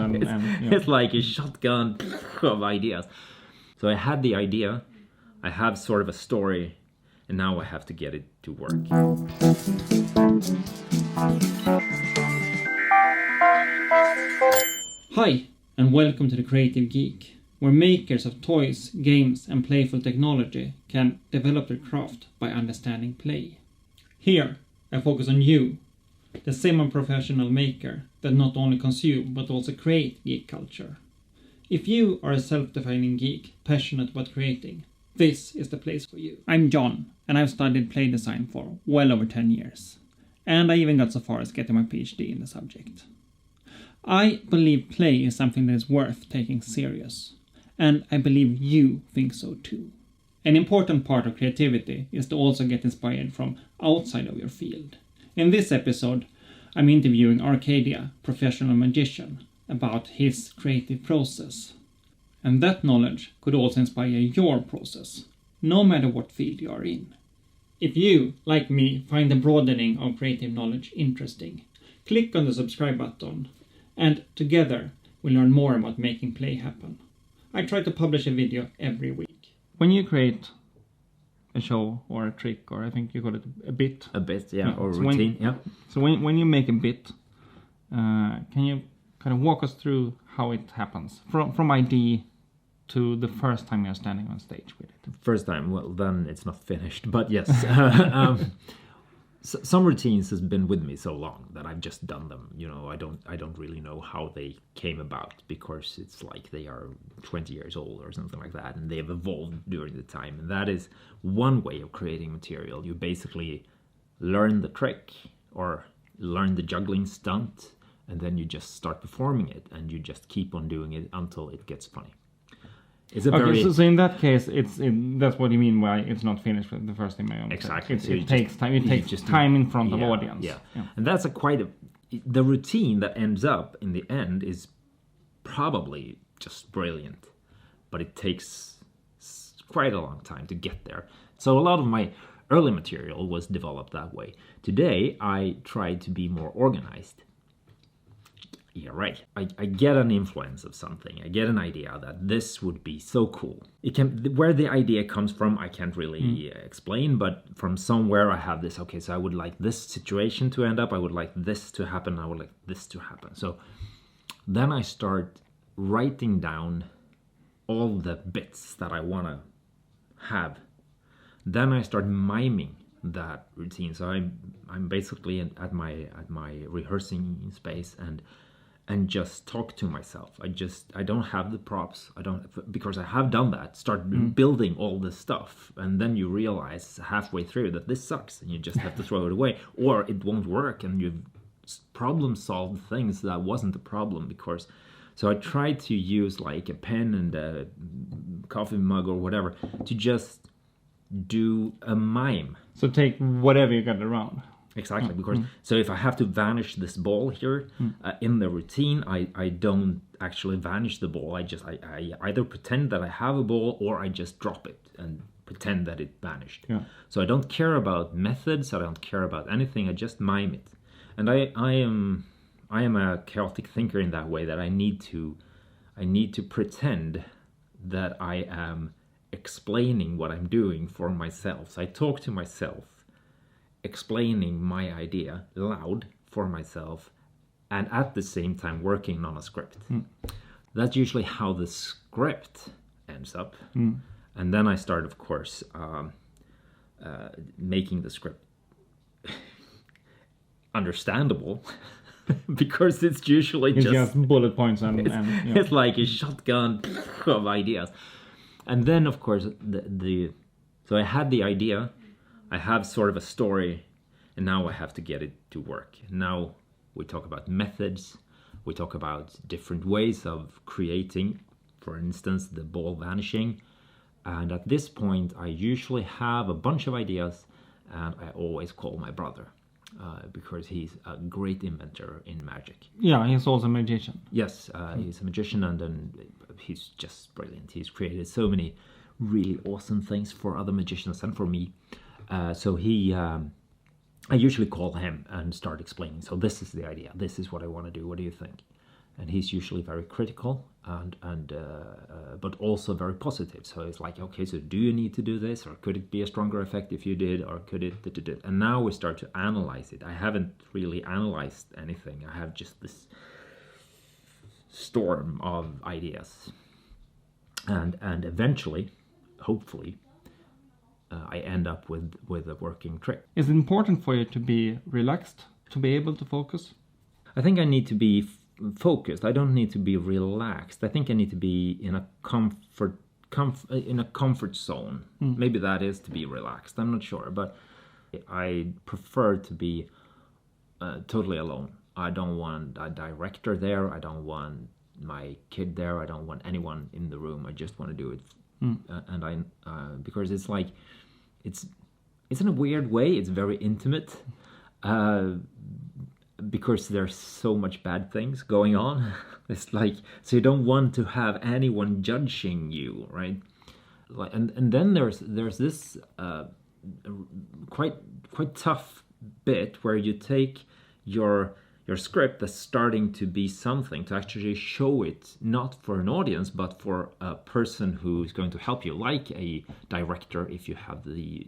and it's like a shotgun of ideas. So I had the idea, I have sort of a story, and now I have to get it to work. Hi, and welcome to the Creative Geek, where makers of toys, games, and playful technology can develop their craft by understanding play. Here, I focus on you, the semi-professional maker that not only consume but also create geek culture. If you are a self-defining geek, passionate about creating, this is the place for you. I'm John, and I've studied play design for well over 10 years. And I even got so far as getting my PhD in the subject. I believe play is something that is worth taking serious. And I believe you think so too. An important part of creativity is to also get inspired from outside of your field. In this episode, I'm interviewing Arkadia, professional magician, about his creative process. And that knowledge could also inspire your process, no matter what field you are in. If you, like me, find the broadening of creative knowledge interesting, click on the subscribe button, and together we'll learn more about making play happen. I try to publish a video every week. When you create a show or a trick, or I think you call it a bit. A bit, yeah, or routine, yeah. So when you make a bit, can you kind of walk us through how it happens? From idea to the first time you're standing on stage with it. First time, well, then it's not finished, but yes. Some routines has been with me so long that I've just done them. You know, I don't really know how they came about, because it's like they are 20 years old or something like that, and they've evolved during the time. And that is one way of creating material. You basically learn the trick or learn the juggling stunt, and then you just start performing it, and you just keep on doing it until it gets funny. It's so in that case, that's what you mean by it's not finished with the first time. Exactly. It takes time. It takes just time in front of audience. Yeah. And that's the routine that ends up in the end is probably just brilliant, but it takes quite a long time to get there. So a lot of my early material was developed that way. Today, I try to be more organized. Yeah, right. I get an influence of something. I get an idea that this would be so cool. Where the idea comes from, I can't really explain, but from somewhere I have this, okay, so I would like this situation to end up, I would like this to happen, I would like this to happen. So then I start writing down all the bits that I want to have. Then I start miming that routine. So I'm basically at my rehearsing space and just talk to myself. I don't have the props. Because I have done that. Start building all this stuff, and then you realize halfway through that this sucks, and you just have to throw it away, or it won't work, and you've problem solved things that wasn't a problem. So I try to use like a pen and a coffee mug or whatever to just do a mime. So take whatever you got around. Exactly, because so if I have to vanish this ball here in the routine, I don't actually vanish the ball. I either pretend that I have a ball, or I just drop it and pretend that it vanished. Yeah. So I don't care about methods. I don't care about anything. I just mime it, and I am a chaotic thinker in that way, that I need to pretend that I am explaining what I'm doing for myself. So I talk to myself, explaining my idea loud for myself, and at the same time working on a script. That's usually how the script ends up. And then I start, of course, making the script understandable, because it's usually just bullet points and it's like a shotgun of ideas. And then, of course, so I had the idea, I have sort of a story, and now I have to get it to work. Now we talk about methods, we talk about different ways of creating, for instance, the ball vanishing. And at this point, I usually have a bunch of ideas, and I always call my brother, because he's a great inventor in magic. Yeah, he's also a magician. Yes, he's a magician, and then he's just brilliant. He's created so many really awesome things for other magicians and for me. So I usually call him and start explaining. So this is the idea. This is what I want to do. What do you think? and he's usually very critical but also very positive. So it's like, okay, so do you need to do this, or could it be a stronger effect if you did, or could it? And now we start to analyze it. I haven't really analyzed anything. I have just this storm of ideas, and eventually, hopefully, I end up with a working trick. Is it important for you to be relaxed, to be able to focus? I think I need to be focused. I don't need to be relaxed. I think I need to be in a comfort zone. Maybe that is to be relaxed. I'm not sure, but I prefer to be totally alone. I don't want a director there. I don't want my kid there. I don't want anyone in the room. I just want to do it, because it's like it's in a weird way. It's very intimate. Because there's so much bad things going on. It's like, so you don't want to have anyone judging you, right? Like, and then there's this quite tough bit where you take your script that's starting to be something, to actually show it not for an audience but for a person who is going to help you, like a director, if you have the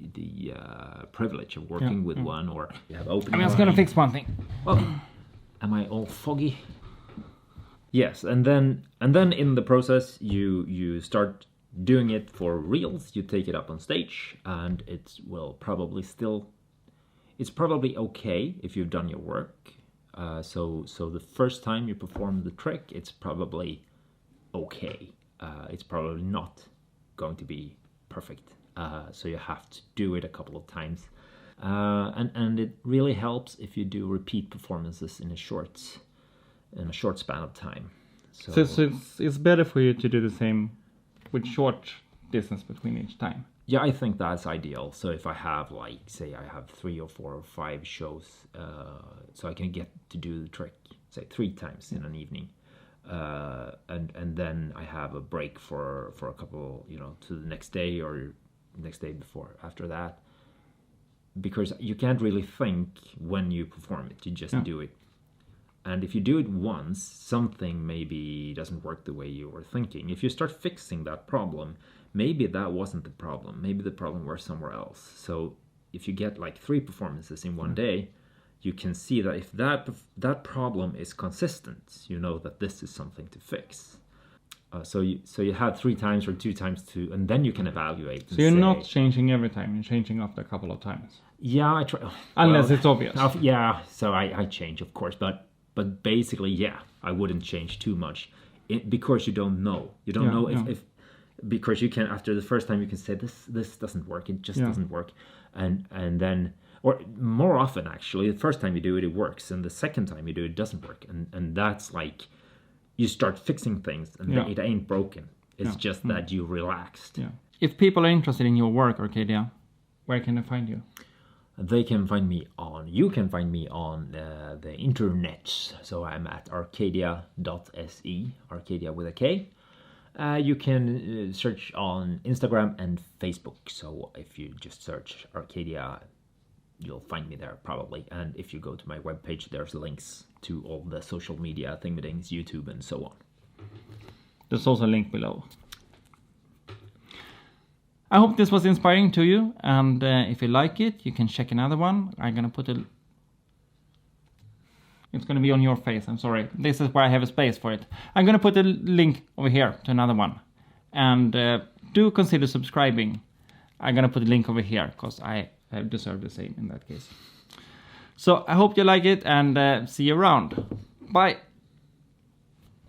privilege of working with one, or you have open. I'm just gonna fix one thing. Oh, am I all foggy? Yes, and then in the process you start doing it for reals. You take it up on stage, and it's probably okay if you've done your work. So the first time you perform the trick, it's probably okay. It's probably not going to be perfect. So you have to do it a couple of times. And it really helps if you do repeat performances in a short span of time. So it's better for you to do the same with short distance between each time. Yeah, I think that's ideal. So if I have, like, say I have 3 or 4 or 5 shows, so I can get to do the trick, say 3 times in an evening. And then I have a break for a couple, to the next day or next day before, after that. Because you can't really think when you perform it, you just do it. And if you do it once, something maybe doesn't work the way you were thinking. If you start fixing that problem, maybe that wasn't the problem. Maybe the problem was somewhere else. So if you get like 3 performances in one day, you can see that if that problem is consistent, you know that this is something to fix. So you have 3 times or 2 times and then you can evaluate. So you're not changing every time. You're changing after a couple of times. Yeah, I try. Unless it's obvious. Yeah, so I change, of course, but basically, yeah, I wouldn't change too much, because you don't know. You don't know if because you can, after the first time you can say this doesn't work. It just doesn't work, and then, or more often actually, the first time you do it, it works, and the second time you do it, it doesn't work, and that's like you start fixing things, and it ain't broken. It's just that you relaxed. Yeah. If people are interested in your work, Arkadia, where can they find you? You can find me on the internet. So I'm at arkadia.se, Arkadia with a K. You can search on Instagram and Facebook. So if you just search Arkadia, you'll find me there probably. And if you go to my webpage, there's links to all the social media thingamajiggas, YouTube and so on. There's also a link below. I hope this was inspiring to you, and if you like it, you can check another one. I'm gonna put it's gonna be on your face, I'm sorry. This is where I have a space for it. I'm gonna put a link over here to another one. And do consider subscribing. I'm gonna put a link over here, because I deserve the same in that case. So I hope you like it, and see you around. Bye!